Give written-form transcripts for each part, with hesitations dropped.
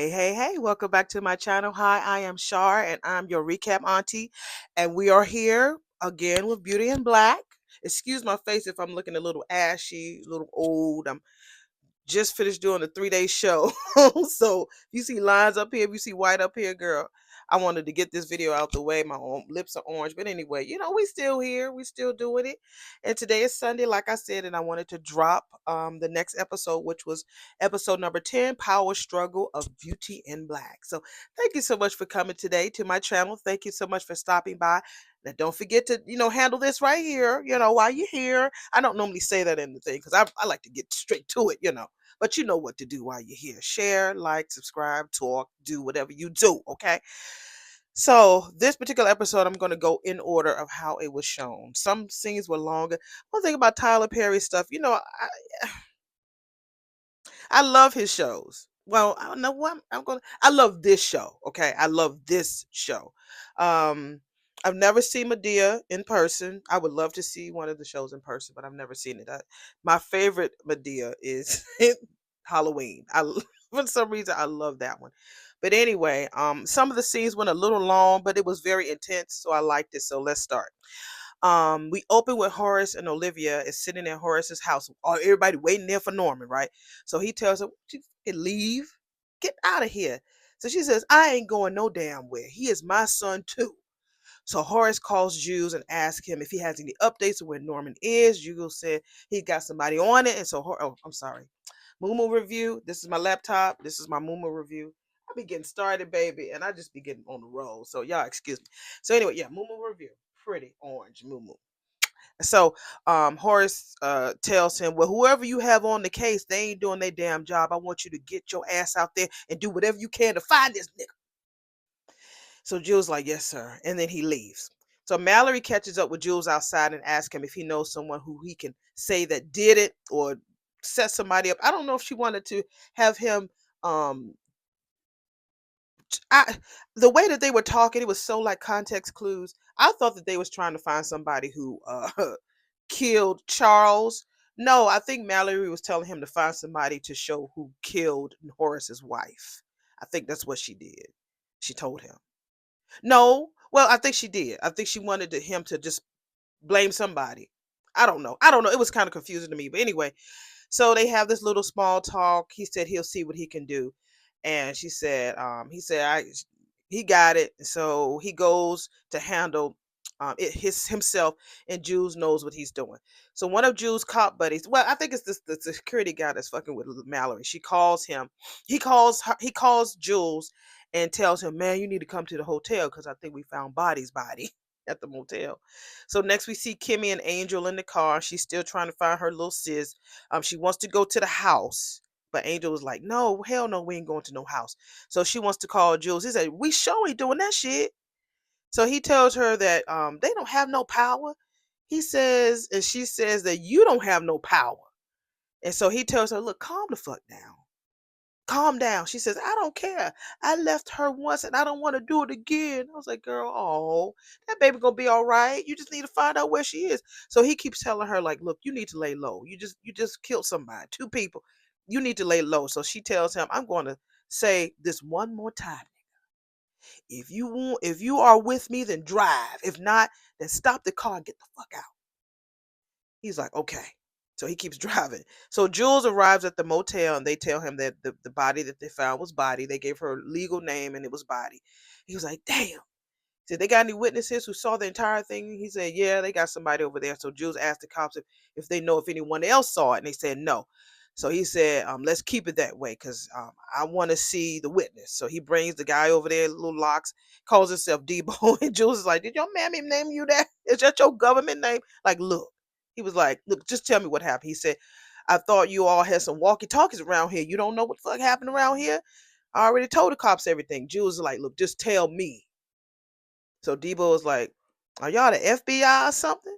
Hey, welcome back to my channel. Hi, I am Shar and I'm your recap auntie. And we are here again with Beauty in Black. Excuse my face if I'm looking a little ashy, a little old. I'm just finished doing a 3-day show. So if you see lines up here, if you see white up here, girl, I wanted to get this video out the way. My own lips are orange. But anyway, we still here. We still doing it. And today is Sunday, like I said, and I wanted to drop the next episode, which was episode number 10, Power Struggle of Beauty in Black. So thank you so much for coming today to my channel. Thank you so much for stopping by. Now, don't forget to, handle this right here, while you're here. I don't normally say that in the thing because I like to get straight to it. But you know what to do while you're here. Share, like, subscribe, talk, do whatever you do, okay? So this particular episode, I'm going to go in order of how it was shown. Some scenes were longer. One thing about Tyler Perry stuff, I love his shows. Well, I don't know what I love this show, okay? I love this show. Um, I've never seen Medea in person. I would love to see one of the shows in person, but I've never seen it. My favorite Medea is Halloween. For some reason I love that one. But anyway, some of the scenes went a little long, but it was very intense, so I liked it. So let's start. We open with Horace and Olivia is sitting in Horace's house. Everybody waiting there for Norman, right? So he tells her, "You can leave, get out of here." So she says, "I ain't going no damn where. He is my son too." So Horace calls Jules and asks him if he has any updates of where Norman is. Jules said he got somebody on it, and so I'm sorry. Moo review. This is my laptop. This is my Moo review. I be getting started, baby, and I just be getting on the roll. So y'all excuse me. So anyway, yeah, Moo review. Pretty orange Moo. So Horace tells him, "Well, whoever you have on the case, they ain't doing their damn job. I want you to get your ass out there and do whatever you can to find this nigga." So Jules like, "Yes, sir," and then he leaves. So Mallory catches up with Jules outside and asks him if he knows someone who he can say that did it or set somebody up. I don't know if she wanted to have him um I the way that they were talking, it was so like context clues. I thought that they was trying to find somebody who killed Charles. No, I think Mallory was telling him to find somebody to show who killed Horace's wife. I think that's what she did. She told him. No, well, I think she did. I think she wanted him to just blame somebody. I don't know. I don't know. It was kind of confusing to me. But anyway, so they have this little small talk. He said he'll see what he can do. And she said, he got it. So he goes to handle it himself, and Jules knows what he's doing. So one of Jules' cop buddies, well, I think it's the security guy that's fucking with Mallory. She calls him. He calls Jules and tells him, "Man, you need to come to the hotel because I think we found Body's body at the motel." So next we see Kimmie and Angel in the car. She's still trying to find her little sis. She wants to go to the house, but Angel was like, "No, hell no, we ain't going to no house." So she wants to call Jules. He said, "We sure ain't doing that shit." So he tells her that they don't have no power. He says, and she says that you don't have no power. And so he tells her, "Look, calm the fuck down. Calm down." She says, "I don't care. I left her once and I don't want to do it again." I was like, "Girl, oh, that baby gonna be all right. You just need to find out where she is." So he keeps telling her, like, "Look, you need to lay low. You just killed somebody, two people. You need to lay low." So she tells him, "I'm going to say this one more time. If you are with me, then drive. If not, then stop the car and get the fuck out." He's like, "Okay." So he keeps driving. So Jules arrives at the motel and they tell him that the body that they found was Body. They gave her legal name and it was Body. He was like, "Damn." He said, "They got any witnesses who saw the entire thing?" He said, "Yeah, they got somebody over there." So Jules asked the cops if they know if anyone else saw it, and they said no. So he said, "Let's keep it that way because I want to see the witness." So he brings the guy over there, little locks, calls himself Debo. And Jules is like, "Did your mammy name you that? Is that your government name?" Like, look. He was like, "Look, just tell me what happened." He said, "I thought you all had some walkie-talkies around here. You don't know what the fuck happened around here? I already told the cops everything." Jules is like, "Look, just tell me." So Debo was like, "Are y'all the FBI or something?"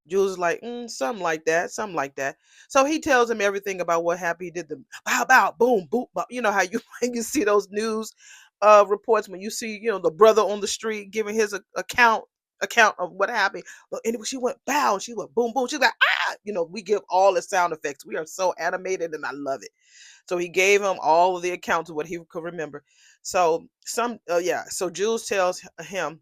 Jules is like, "Something like that, something like that." So he tells him everything about what happened. He did the bow, bow, boom, boom, boom. You know how you when you see those news reports when you see the brother on the street giving his account of what happened. But anyway, she went bow, and she went boom, boom. She's like, We give all the sound effects. We are so animated and I love it. So he gave him all of the accounts of what he could remember. So so Jules tells him,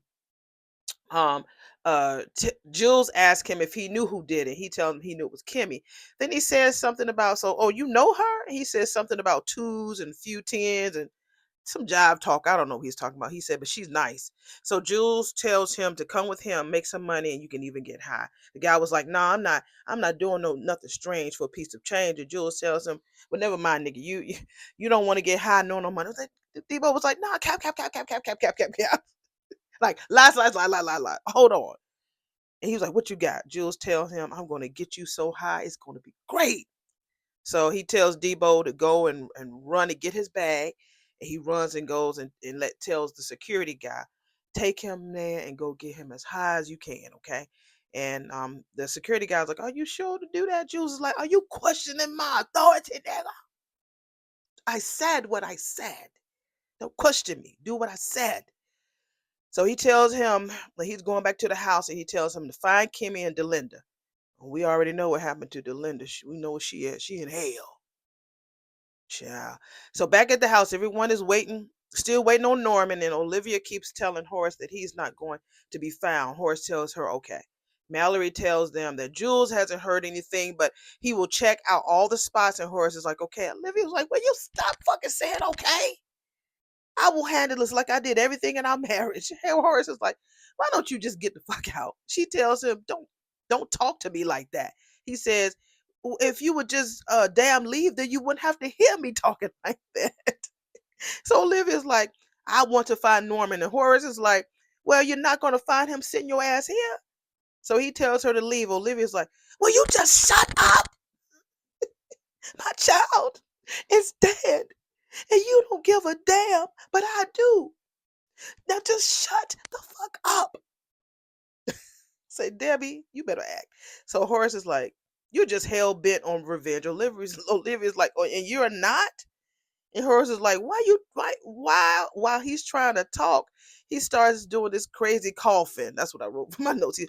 Jules asked him if he knew who did it. He tells him he knew it was Kimmie. Then he says something about, you know her? He says something about twos and few tens and some jive talk. I don't know what he's talking about. He said, but she's nice. So Jules tells him to come with him, make some money, and you can even get high. The guy was like, "No, I'm not doing nothing strange for a piece of change." And Jules tells him, "Well, never mind, nigga. You don't want to get high, no money." Debo was like, "Nah, cap. Like, lies, lies, lie, lie, lie, lie. Hold on." And he was like, "What you got?" Jules tells him, "I'm going to get you so high, it's going to be great." So he tells Debo to go and run and get his bag. And he runs and goes and tells the security guy, take him there and go get him as high as you can, okay? And the security guy's like, "Are you sure to do that?" Jules is like, "Are you questioning my authority, nigga? I said what I said. Don't question me. Do what I said." So he tells him that he's going back to the house and he tells him to find Kimmie and Delinda. We already know what happened to Delinda. We know where she is. She in hell. Child. So back at the house, everyone is waiting, still waiting on Norman, and Olivia keeps telling Horace that he's not going to be found. Horace tells her, okay. Mallory tells them that Jules hasn't heard anything, but he will check out all the spots, and Horace is like, okay. Olivia's like, "Will you stop fucking saying okay? I will handle this like I did everything in our marriage." And Horace is like, "Why don't you just get the fuck out?" She tells him, don't talk to me like that. He says, "If you would just damn leave, then you wouldn't have to hear me talking like that." So Olivia's like, "I want to find Norman." And Horace is like, "Well, you're not going to find him. Sitting your ass here." So he tells her to leave. Olivia's like, "Will you just shut up? My child is dead. And you don't give a damn, but I do. Now just shut the fuck up." Say, "Debbi, you better act." So Horace is like, "You're just hell bent on revenge." Olivia's like, "Oh, and you're not?" And Horace is like, why while he's trying to talk, he starts doing this crazy coughing. That's what I wrote for my notes.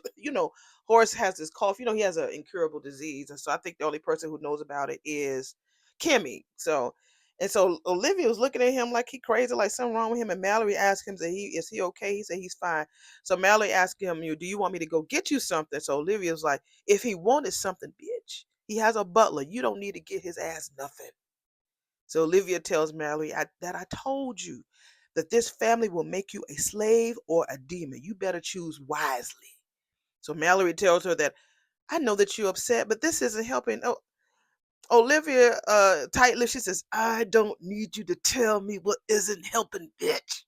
Horace has this cough. He has an incurable disease. And so I think the only person who knows about it is Kimmie. So Olivia was looking at him like he crazy, like something wrong with him. And Mallory asked him, is he okay? He said he's fine. So Mallory asked him, "Do you want me to go get you something?" So Olivia's like, "If he wanted something, bitch, he has a butler. You don't need to get his ass nothing." So Olivia tells Mallory that I told you that this family will make you a slave or a demon. You better choose wisely. So Mallory tells her that, "I know that you're upset, but this isn't helping." Oh, Olivia, tight lips, she says, "I don't need you to tell me what isn't helping, bitch."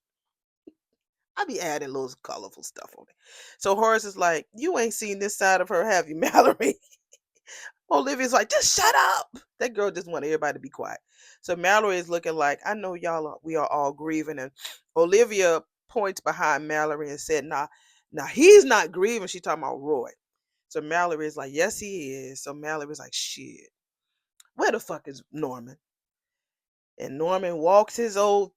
I be adding little colorful stuff on it. So Horace is like, "You ain't seen this side of her, have you, Mallory?" Olivia's like, "Just shut up." That girl just want everybody to be quiet. So Mallory is looking like, "I know we are all grieving." And Olivia points behind Mallory and said, nah, he's not grieving. She talking about Roy. So Mallory is like, "Yes, he is." So Mallory is like, "Shit, where the fuck is Norman?" And Norman walks his old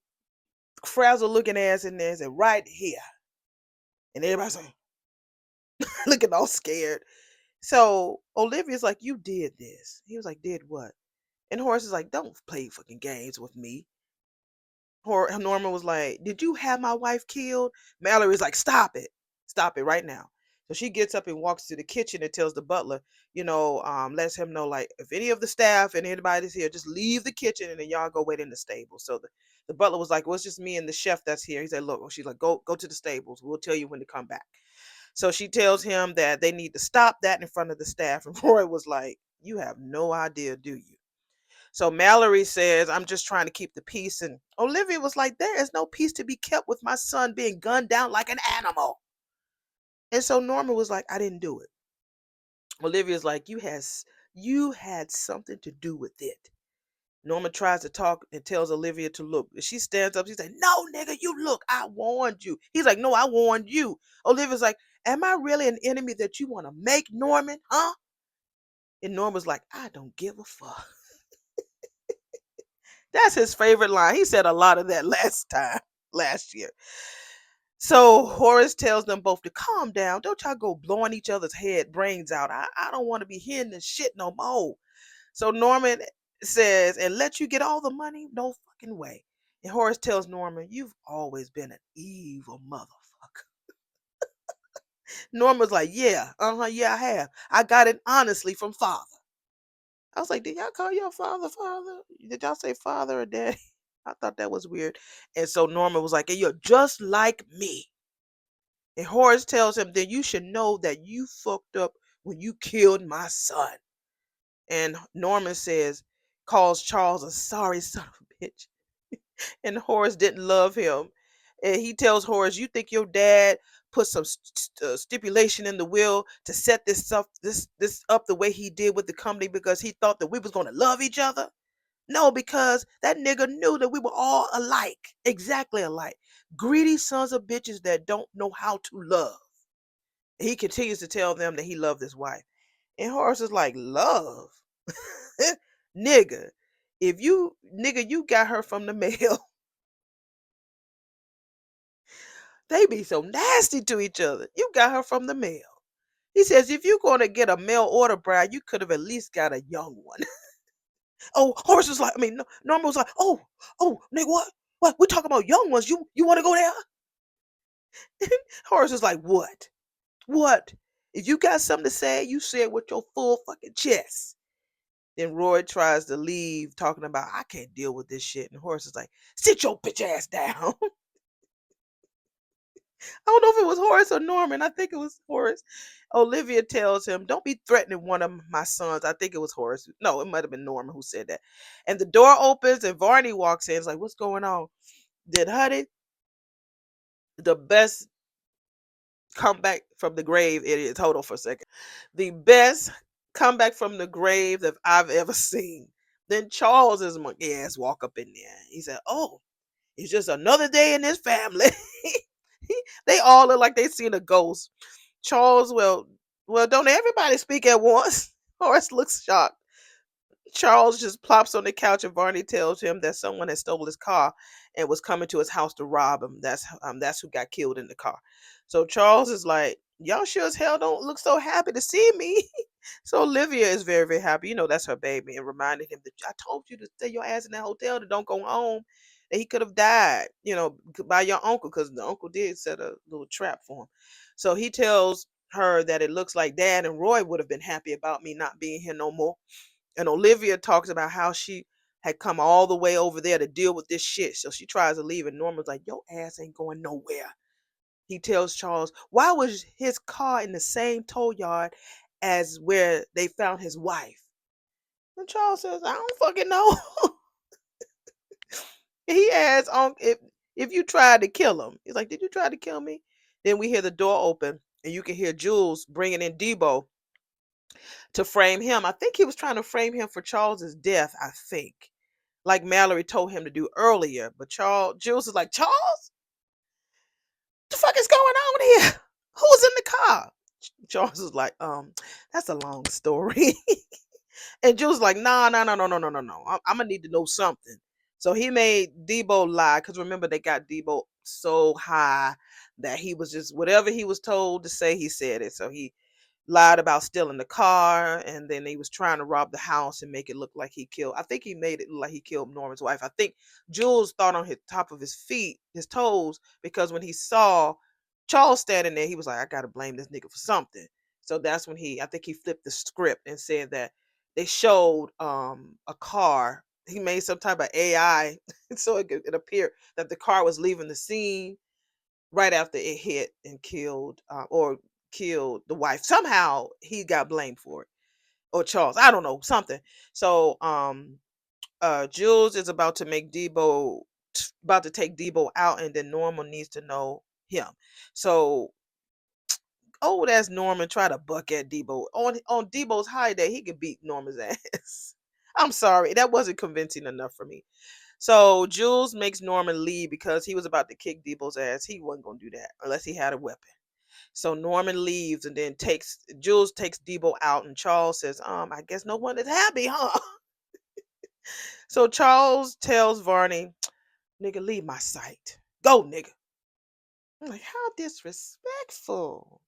frazzled looking ass in there and said, "Right here." And everybody's like, looking all scared. So Olivia's like, "You did this." He was like, "Did what?" And Horace is like, "Don't play fucking games with me." Norman was like, "Did you have my wife killed?" Mallory's like, "Stop it. Stop it right now." So she gets up and walks to the kitchen and tells the butler, lets him know, like, if any of the staff and anybody's here, just leave the kitchen and then y'all go wait in the stable. So the butler was like, "Well, it's just me and the chef that's here." He said, "Look," she's like, go to the stables. We'll tell you when to come back." So she tells him that they need to stop that in front of the staff. And Roy was like, "You have no idea, do you?" So Mallory says, "I'm just trying to keep the peace." And Olivia was like, "There is no peace to be kept with my son being gunned down like an animal." And so Norman was like, "I didn't do it." Olivia's like, you had something to do with it." Norman tries to talk and tells Olivia to look. She stands up. She's like, "No, nigga, you look. I warned you." He's like, "No, I warned you." Olivia's like, "Am I really an enemy that you want to make, Norman? Huh?" And Norman's like, "I don't give a fuck." That's his favorite line. He said a lot of that last year. So Horace tells them both to calm down. Don't y'all go blowing each other's brains out. I don't want to be hearing this shit no more. So Norman says, and let you get all the money? No fucking way. And Horace tells Norman, you've always been an evil motherfucker. Norman's like, yeah, yeah, I have. I got it honestly from father. I was like, did y'all call your father father? Did y'all say father or daddy? I thought that was weird. And so Norman was like, and you're just like me. And Horace tells him, then you should know that you fucked up when you killed my son. And Norman calls Charles a sorry son of a bitch. And Horace didn't love him. And he tells Horace, you think your dad put some stipulation in the will to set this up the way he did with the company because he thought that we was going to love each other? No, because that nigga knew that we were all alike, exactly alike. Greedy sons of bitches that don't know how to love. He continues to tell them that he loved his wife. And Horace is like, love? Nigga, you got her from the mail. They be so nasty to each other. You got her from the mail. He says, if you're going to get a mail order bride, you could have at least got a young one. Oh, Horace was like, Norman was like, nigga, what? What? We talking about young ones. You want to go there? Horace is like, what? What? If you got something to say, you say it with your full fucking chest. Then Roy tries to leave, talking about, I can't deal with this shit. And Horace is like, sit your bitch ass down. I don't know if it was Horace or Norman. I think it was Horace. Olivia tells him, don't be threatening one of my sons. I think it was Horace. No, it might have been Norman who said that. And the door opens and Varney walks in. It's like, what's going on? Then, honey, the best comeback from the grave, it is. Hold on for a second. The best comeback from the grave that I've ever seen. Then Charles's monkey ass walk up in there. He said, oh, it's just another day in this family. They all look like they seen a ghost. Charles, well, don't everybody speak at once? Horace looks shocked. Charles just plops on the couch and Varney tells him that someone had stolen his car and was coming to his house to rob him. That's who got killed in the car. So Charles is like, y'all sure as hell don't look so happy to see me. So Olivia is very, very happy. That's her baby, and reminded him that I told you to stay your ass in that hotel, to don't go home. That he could have died, by your uncle, because the uncle did set a little trap for him. So he tells her that it looks like Dad and Roy would have been happy about me not being here no more. And Olivia talks about how she had come all the way over there to deal with this shit. So she tries to leave, and Norman's like, your ass ain't going nowhere. He tells Charles, why was his car in the same tow yard as where they found his wife? And Charles says, I don't fucking know. He asks if you tried to kill him. He's like, did you try to kill me? Then we hear the door open, and you can hear Jules bringing in Debo to frame him. I think he was trying to frame him for Charles's death, I think. Like Mallory told him to do earlier. But Jules is like, Charles? What the fuck is going on here? Who's in the car? Charles is like, that's a long story. And Jules like, nah, no, no, no, no, no, no, no. I'm gonna need to know something. So he made Debo lie, because remember they got Debo so high that he was just whatever he was told to say, he said it. So he lied about stealing the car, and then he was trying to rob the house and make it look like he killed. I think he made it look like he killed Norman's wife. I think Jules thought on his top of his feet, his toes, because when he saw Charles standing there, he was like, I gotta blame this nigga for something. So that's when I think he flipped the script and said that they showed a car. He made some type of AI so it appeared that the car was leaving the scene right after it hit and killed or killed the wife. Somehow he got blamed for it, or Charles, I don't know, something. So Jules is about to take Debo out, and then Norman needs to know him. So old ass Norman try to buck at Debo on Debo's high day. He could beat Norman's ass. I'm sorry, that wasn't convincing enough for me. So Jules makes Norman leave because he was about to kick Debo's ass. He wasn't gonna do that unless he had a weapon. So Norman leaves, and then Jules takes Debo out, and Charles says, I guess no one is happy, huh? So Charles tells Varney, nigga, leave my sight. Go, nigga. I'm like, how disrespectful.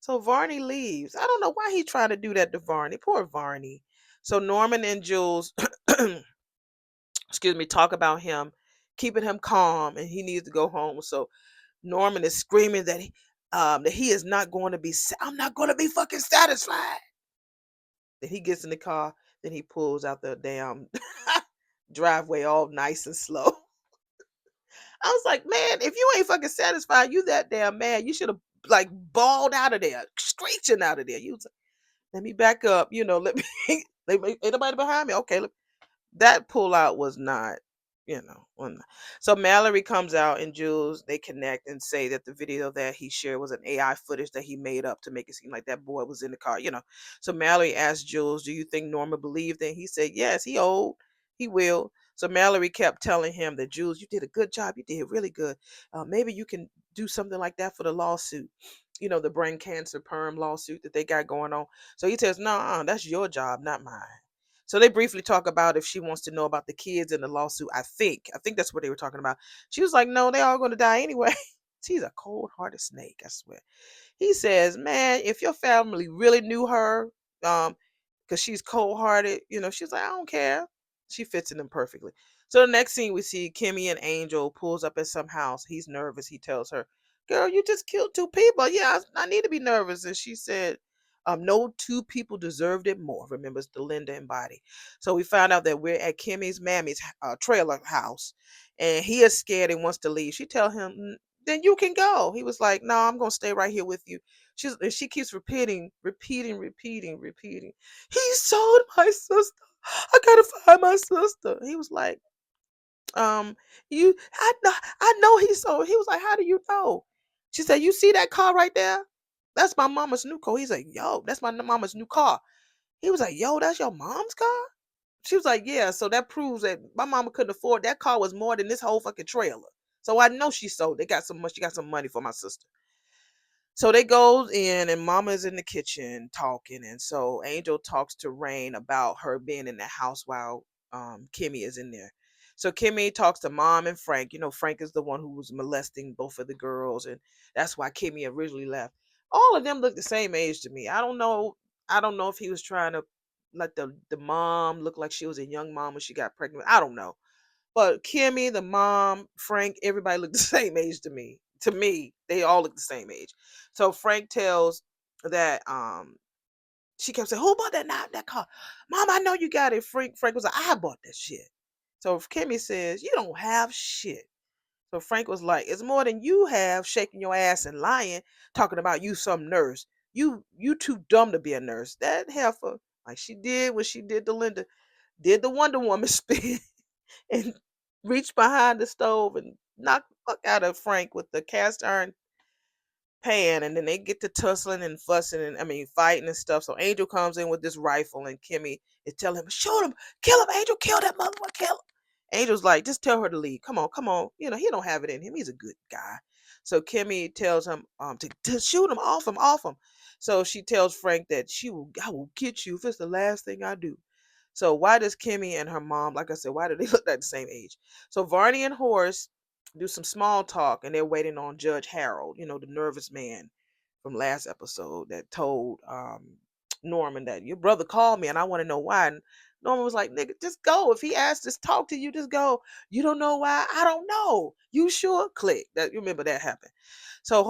So Varney leaves. I don't know why he trying to do that to Varney. Poor Varney. So Norman and Jules, excuse me, talk about him, keeping him calm, and he needs to go home. So Norman is screaming that he is not going to be. I'm not going to be fucking satisfied. Then he gets in the car. Then he pulls out the damn driveway all nice and slow. I was like, man, if you ain't fucking satisfied, you that damn mad. You should have like bawled out of there, screeching out of there. You was like, let me back up. Let me. Ain't nobody behind me. Okay, that pullout was not, So Mallory comes out and Jules, they connect and say that the video that he shared was an AI footage that he made up to make it seem like that boy was in the car. So Mallory asked Jules, do you think Norma believed that? He said, yes, he old. He will. So Mallory kept telling him that, Jules, you did a good job. You did really good. Maybe you can do something like that for the lawsuit. The brain cancer perm lawsuit that they got going on. So he says, no, that's your job, not mine. So they briefly talk about if she wants to know about the kids in the lawsuit. I think that's what they were talking about. She was like, no, they all going to die anyway. She's a cold-hearted snake, I swear. He says, man, if your family really knew her, because she's cold-hearted, she's like, I don't care. She fits in them perfectly. So the next scene we see Kimmie and Angel pulls up at some house. He's nervous. He tells her, girl, you just killed two people. Yeah, I need to be nervous. And she said, no two people deserved it more. Remembers Delinda and Body. So we found out that we're at Kimmie's mammy's trailer house, and he is scared and wants to leave. She tell him, then you can go. He was like, no, I'm gonna stay right here with you. She keeps repeating. He sold my sister. I gotta find my sister. He was like, you, I know he sold. He was like, how do you know? She said, you see that car right there? That's my mama's new car. He's like, yo, that's my mama's new car. He was like, yo, that's your mom's car? She was like, yeah. So that proves that my mama couldn't afford that car was more than this whole fucking trailer. So I know she sold. She got some money for my sister. So they goes in and Mama is in the kitchen talking, and so Angel talks to Rain about her being in the house while Kimmie is in there. So Kimmie talks to Mom and Frank. Frank is the one who was molesting both of the girls, and that's why Kimmie originally left. All of them look the same age to me. I don't know. I don't know if he was trying to let the mom look like she was a young mom when she got pregnant. I don't know. But Kimmie, the mom, Frank, everybody looked the same age to me. To me, they all look the same age. So Frank tells that she kept saying, who bought that car? Mom, I know you got it. Frank was like, I bought that shit. So Kimmie says, you don't have shit. So Frank was like, it's more than you have, shaking your ass and lying, talking about you some nurse. You too dumb to be a nurse. That heifer, like she did when she did Delinda, did the Wonder Woman spin and reached behind the stove and knocked the fuck out of Frank with the cast iron pan. And then they get to tussling and fussing and fighting and stuff. So Angel comes in with this rifle and Kimmie is telling him, shoot him, kill him, Angel, kill that motherfucker, kill him. Angel's like, just tell her to leave. Come on, come on. He don't have it in him. He's a good guy. So Kimmie tells him to shoot him, off him. So she tells Frank that I will get you if it's the last thing I do. So why does Kimmie and her mom, like I said, why do they look like the same age? So Varney and Horace do some small talk and they're waiting on Judge Harold, the nervous man from last episode that told Norman that your brother called me and I want to know why. And Norman was like, nigga, just go. If he asks to talk to you, just go. You don't know why? I don't know. You sure? Click. That you remember that happened. So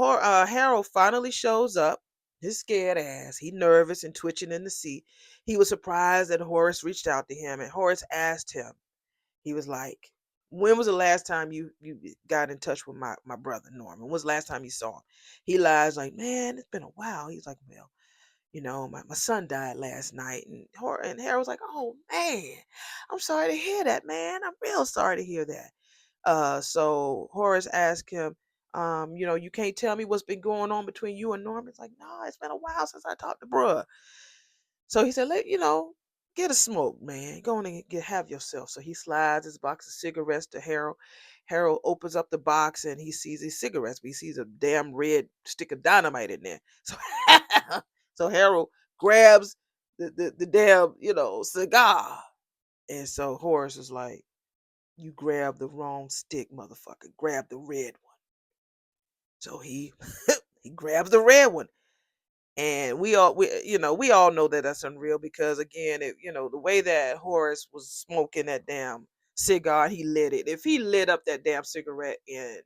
Harold finally shows up. His scared ass. He nervous and twitching in the seat. He was surprised that Horace reached out to him, and Horace asked him. He was like, when was the last time you got in touch with my brother Norman? When was the last time you saw him? He lies like, man, it's been a while. He's like, well, my son died last night. And Harold's like, oh man, I'm sorry to hear that, man. I'm real sorry to hear that. So Horace asked him, you can't tell me what's been going on between you and Norman. It's like, no, it's been a while since I talked to bruh. So he said, get a smoke, man. Go on and have yourself. So he slides his box of cigarettes to Harold. Harold opens up the box and he sees his cigarettes, but he sees a damn red stick of dynamite in there. So, so Harold grabs the damn, cigar. And so Horace is like, you grabbed the wrong stick, motherfucker. Grab the red one. So he he grabs the red one. And we all know that that's unreal because again, the way that Horace was smoking that damn cigar, he lit it. If he lit up that damn cigarette in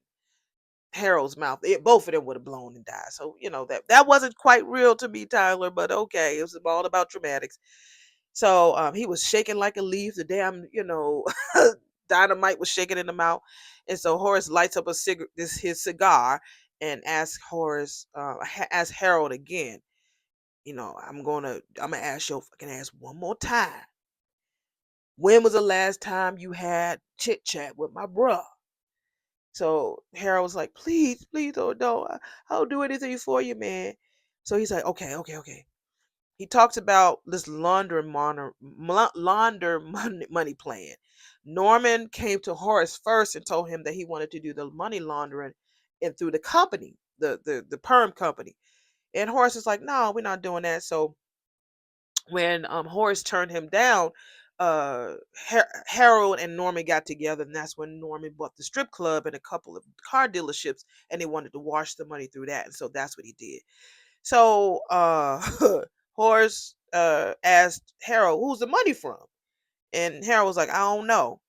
Harold's mouth, both of them would have blown and died. So that wasn't quite real to me, Tyler, but okay, it was all about dramatics. So he was shaking like a leaf. The damn dynamite was shaking in the mouth, and so Horace lights up his cigar and asks Harold again. I'm gonna ask you if I can ask one more time. When was the last time you had chit chat with my bruh? So Harold was like, please, please, don't. I'll do anything for you, man. So he's like, okay, okay, okay. He talks about this launder money plan. Norman came to Horace first and told him that he wanted to do the money laundering and through the company, the perm company. And Horace is like, no, we're not doing that. So when Horace turned him down, Harold and Norman got together, and that's when Norman bought the strip club and a couple of car dealerships, and they wanted to wash the money through that, and so that's what he did. So Horace asked Harold, "Who's the money from?" And Harold was like, "I don't know."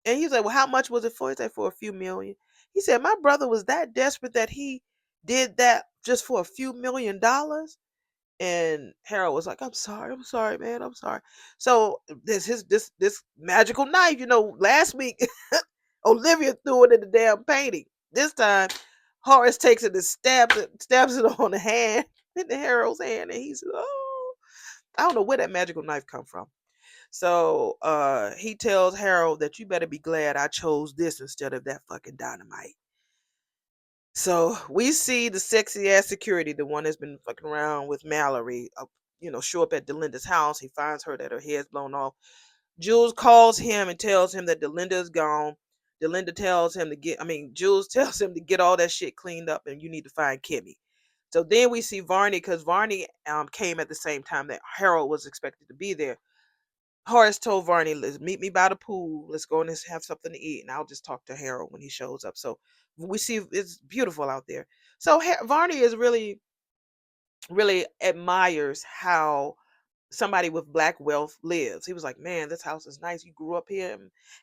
And he's like, "Well, how much was it for?" He said, "For a few million." He said, "My brother was that desperate that he did that just for a few $1 million." And Harold was like, I'm sorry, man, I'm sorry." So this magical knife, last week Olivia threw it in the damn painting. This time Horace takes it and stabs it on the hand, in the Harold's hand, and he says, "Oh, I don't know where that magical knife come from." So he tells Harold that you better be glad I chose this instead of that fucking dynamite. So we see the sexy ass security, the one that's been fucking around with Mallory, show up at Delinda's house. He finds her that her head's blown off. Jules calls him and tells him that Delinda is gone. Jules tells him to get all that shit cleaned up and you need to find Kimmie. So then we see Varney, because Varney came at the same time that Harold was expected to be there. Horace told Varney, "Let's meet me by the pool. Let's go and let's have something to eat, and I'll just talk to Harold when he shows up." So we see it's beautiful out there. So Varney is really, really admires how somebody with black wealth lives. He was like, "Man, this house is nice. You grew up here,"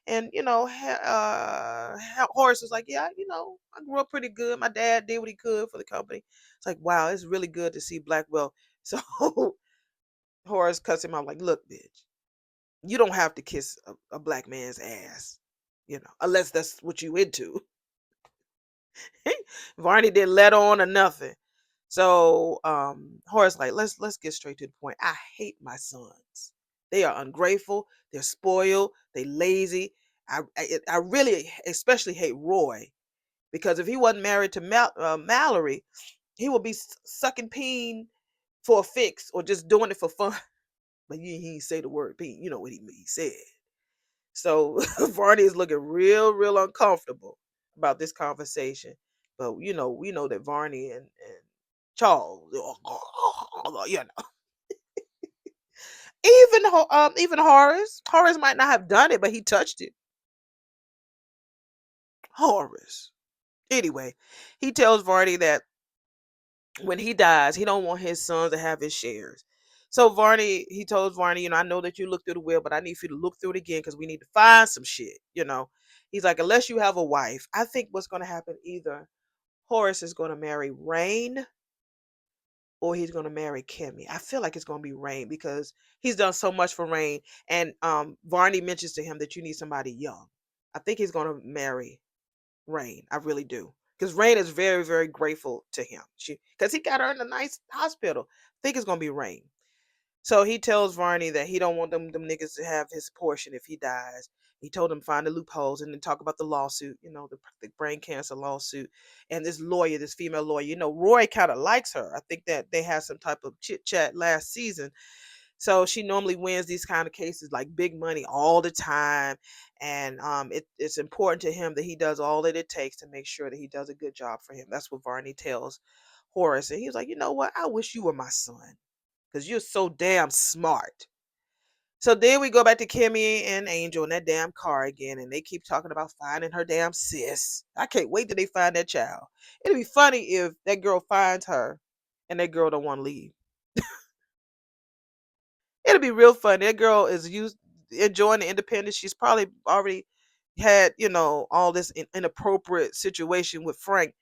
and Horace was like, "Yeah, I grew up pretty good. My dad did what he could for the company." It's like, wow, it's really good to see black wealth. So Horace cuts him out like, "Look, bitch. You don't have to kiss a black man's ass, unless that's what you into." Varney didn't let on or nothing. So Horace like, let's get straight to the point. I hate my sons. They are ungrateful. They're spoiled. They lazy. I really especially hate Roy, because if he wasn't married to Mallory, he would be sucking peen for a fix or just doing it for fun. But he ain't say the word peen. You know what he said. So Varney is looking real, real uncomfortable about this conversation. But we know that Varney and Charles, you know, even Horace might not have done it, but he touched it. Horace. Anyway, he tells Varney that when he dies, he don't want his sons to have his shares. So he told Varney, I know that you looked through the will, but I need for you to look through it again because we need to find some shit. He's like, unless you have a wife, I think what's going to happen, either Horace is going to marry Rain or he's going to marry Kimmie. I feel like it's going to be Rain because he's done so much for Rain. And Varney mentions to him that you need somebody young. I think he's going to marry Rain. I really do. Because Rain is very, very grateful to him. Because he got her in a nice hospital. I think it's gonna be Rain. So he tells Varney that he don't want them niggas to have his portion if he dies. He told him find the loopholes and then talk about the lawsuit, the brain cancer lawsuit, and this lawyer, this female lawyer. Roy kind of likes her. I think that they had some type of chit chat last season, so she normally wins these kind of cases, like big money all the time. And it's important to him that he does all that it takes to make sure that he does a good job for him. That's what Varney tells Horace. And he's like, you know what? I wish you were my son because you're so damn smart. So then we go back to Kimmie and Angel in that damn car again, and they keep talking about finding her damn sis. I can't wait till they find that child. It'd be funny if that girl finds her and that girl don't want to leave. It'll be real funny. That girl is used enjoying the independence. She's probably already had, all this inappropriate situation with Frank.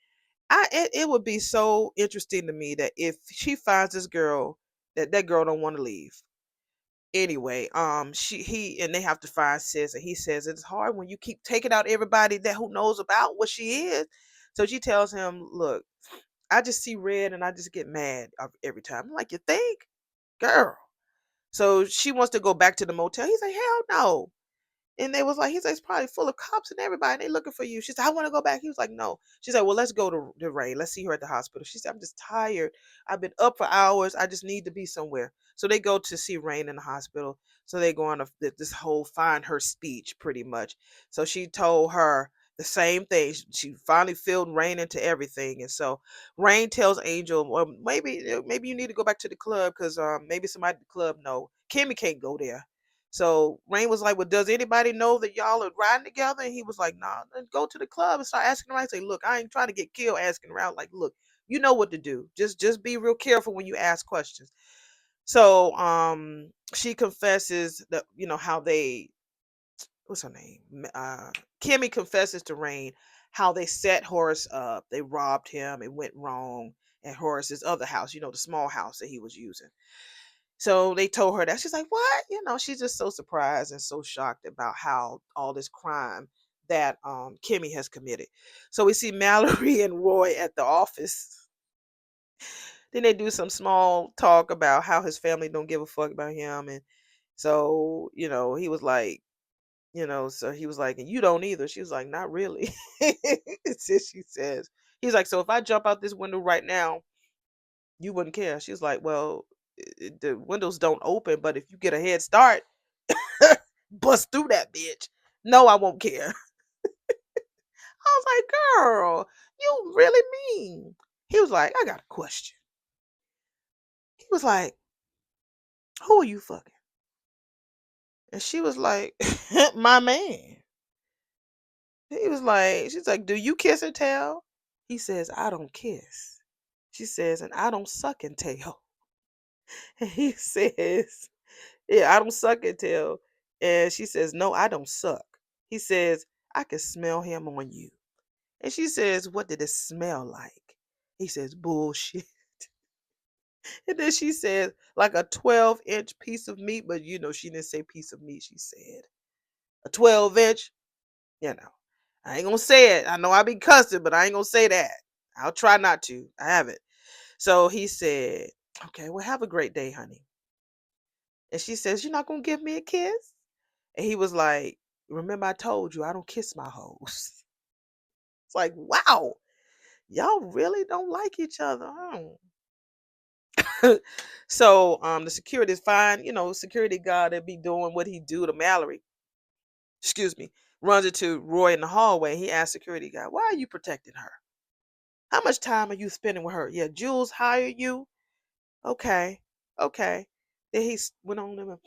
It would be so interesting to me that if she finds this girl, that girl don't want to leave. Anyway, and they have to find sis, and he says it's hard when you keep taking out everybody that who knows about what she is. So she tells him, "Look, I just see red and I just get mad every time." I'm like, "You think, girl?" So she wants to go back to the motel. He's like, "Hell no." And they was like, he's like, it's probably full of cops and everybody. And they looking for you. She said, I want to go back. He was like, no. She said, well, let's go to Ray. Let's see her at the hospital. She said, I'm just tired. I've been up for hours. I just need to be somewhere. So they go to see Rain in the hospital. So they go on this whole find her speech pretty much. So she told her the same thing. She finally filled Rain into everything. And so Rain tells Angel, well, maybe you need to go back to the club because maybe somebody at the club know. Kimmie can't go there. So Rain was like, well, does anybody know that y'all are riding together? And he was like, nah, then go to the club and start asking around. Say, look, I ain't trying to get killed asking around. Like, look, you know what to do. Just be real careful when you ask questions. So she confesses that, how they, what's her name? Kimmie confesses to Rain how they set Horace up. They robbed him. It went wrong at Horace's other house, the small house that he was using. So they told her that. She's like, what? She's just so surprised and so shocked about how all this crime that Kimmie has committed. So we see Mallory and Roy at the office. Then they do some small talk about how his family don't give a fuck about him. And so, so he was like, and you don't either. She was like, not really. She says, he's like, so if I jump out this window right now, you wouldn't care. She's like, well, the windows don't open, but if you get a head start, bust through that bitch. No, I won't care. I was like, girl, you really mean? He was like, I got a question. He was like, who are you fucking? And she was like, my man. He was like, she's like, do you kiss and tell? He says, I don't kiss. She says, and I don't suck and tell. And he says, yeah, I don't suck and tell. And she says, no, I don't suck. He says, I can smell him on you. And she says, what did it smell like? He says, bullshit. And then she says, like a 12-inch piece of meat, but she didn't say piece of meat. She said a 12-inch, I ain't gonna say it. I know I be cussing, but I ain't gonna say that. I'll try not to. I haven't. So he said, okay, well, have a great day, honey. And she says, you're not gonna give me a kiss? And he was like, remember I told you I don't kiss my hoes. It's like, wow, y'all really don't like each other, huh? So the security is fine, security guard that be doing what he do to Mallory. Excuse me, runs into Roy in the hallway. He asks security guy, why are you protecting her? How much time are you spending with her? Yeah, Jules hired you. Okay, okay. Then went on to him.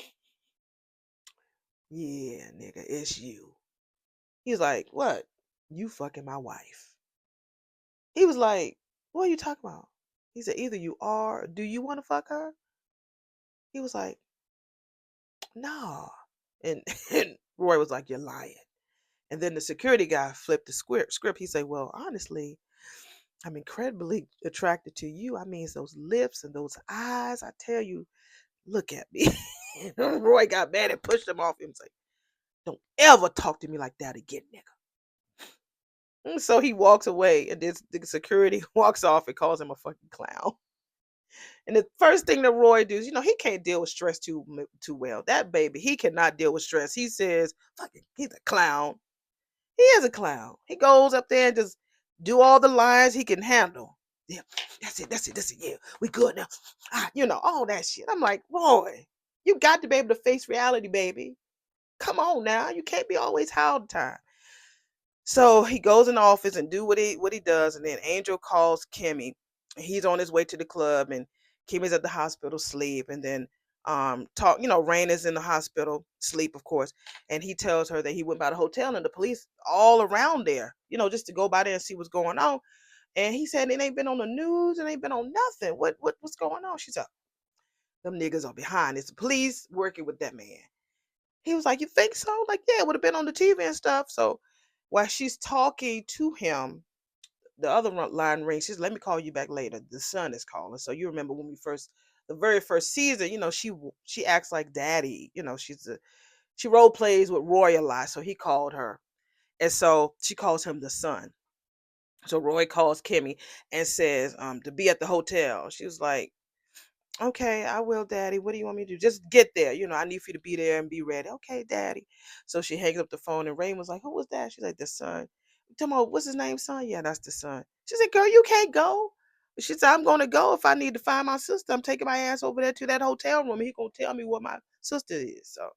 Yeah, nigga, it's you. He's like, what? You fucking my wife. He was like, what are you talking about? He said, either you are, or do you want to fuck her? He was like, no. And, and Roy was like, you're lying. And then the security guy flipped the script. He said, well, honestly, I'm incredibly attracted to you. I mean, it's those lips and those eyes. I tell you, look at me. Roy got mad and pushed him off him. He's like, don't ever talk to me like that again, nigga. And so he walks away, and this the security walks off and calls him a fucking clown. And the first thing that Roy does, he can't deal with stress too well. That baby, he cannot deal with stress. He says, "Fucking, he's a clown. He is a clown. He goes up there and just do all the lines he can handle. Yeah, that's it. Yeah, we good now. All that shit. I'm like, Roy, you got to be able to face reality, baby. Come on now, you can't be always high all the time." So he goes in the office and do what he does, and then Angel calls Kimmie. He's on his way to the club, and Kimmie's at the hospital asleep, and then talk, Rain is in the hospital, sleep, of course, and he tells her that he went by the hotel and the police all around there, just to go by there and see what's going on. And he said it ain't been on the news and ain't been on nothing. What's going on? She's like, them niggas are behind. It's the police working with that man. He was like, you think so? Like, yeah, it would have been on the TV and stuff. So while she's talking to him, the other line rings. She's, let me call you back later. The son is calling. So you remember when the very first season, she acts like daddy. She role plays with Roy a lot. So he called her, and so she calls him the son. So Roy calls Kimmie and says, to be at the hotel. She was like, okay, I will, Daddy. What do you want me to do? Just get there. I need for you to be there and be ready. Okay, Daddy. So she hangs up the phone, and Rain was like, who was that? She's like, the son. Tell me, what's his name, son? Yeah, that's the son. She said, girl, you can't go. She said, I'm going to go if I need to find my sister. I'm taking my ass over there to that hotel room. He going to tell me what my sister is. So,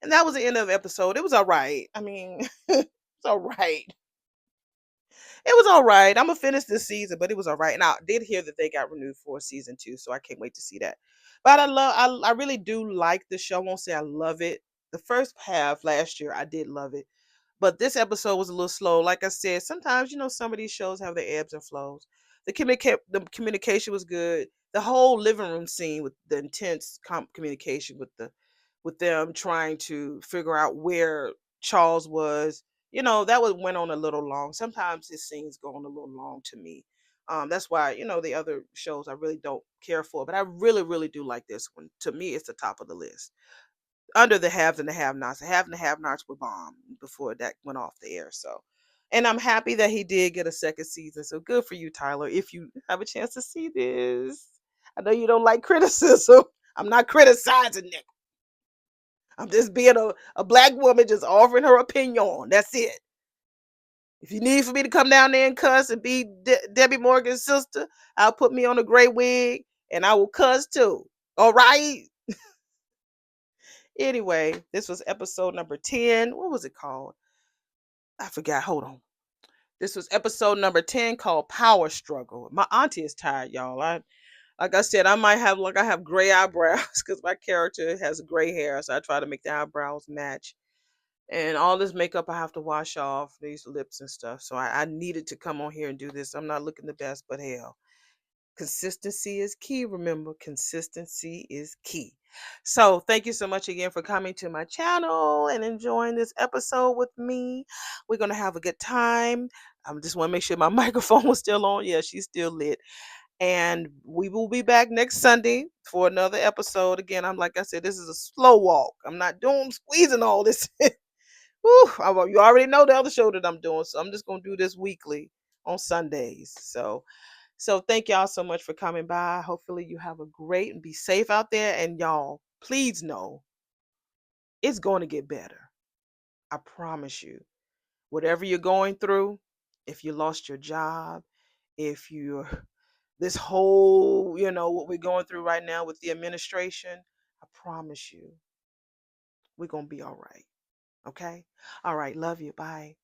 and that was the end of the episode. It was all right. I mean, it's all right. It was all right. I'm gonna finish this season, but it was all right. And I did hear that they got renewed for season 2, so I can't wait to see that. But I really do like the show. I won't say I love it. The first half last year, I did love it, but this episode was a little slow. Like I said, sometimes some of these shows have their ebbs and flows. The communication was good. The whole living room scene with the intense communication with them trying to figure out where Charles was, that went on a little long. Sometimes his scenes go on a little long to me. That's why, the other shows I really don't care for, but I really, really do like this one. To me, it's the top of the list. Under the haves and the have-nots. The have and the have-nots were bomb before that went off the air. So, and I'm happy that he did get a second season. So good for you, Tyler. If you have a chance to see this, I know you don't like criticism. I'm not criticizing it. I'm just being a black woman, just offering her opinion. That's it. If you need for me to come down there and cuss and be Debbie Morgan's sister, I'll put me on a gray wig and I will cuss too. All right. Anyway, this was episode number 10. What was it called? I forgot. Hold on. This was episode number 10 called Power Struggle. My auntie is tired, y'all. Like I said, I have gray eyebrows because my character has gray hair. So I try to make the eyebrows match. And all this makeup I have to wash off, these lips and stuff. So I needed to come on here and do this. I'm not looking the best, but hell, consistency is key. Remember, consistency is key. So thank you so much again for coming to my channel and enjoying this episode with me. We're going to have a good time. I just want to make sure my microphone was still on. Yeah, she's still lit. And we will be back next Sunday for another episode. Again, like I said, this is a slow walk. I'm not doing squeezing all this. Whew, you already know the other show that I'm doing, so I'm just gonna do this weekly on Sundays. So thank y'all so much for coming by. Hopefully you have a great and be safe out there. And y'all, please know it's going to get better. I promise you. Whatever you're going through, if you lost your job, if you're this whole, what we're going through right now with the administration, I promise you, we're gonna be all right. Okay? All right, love you. Bye.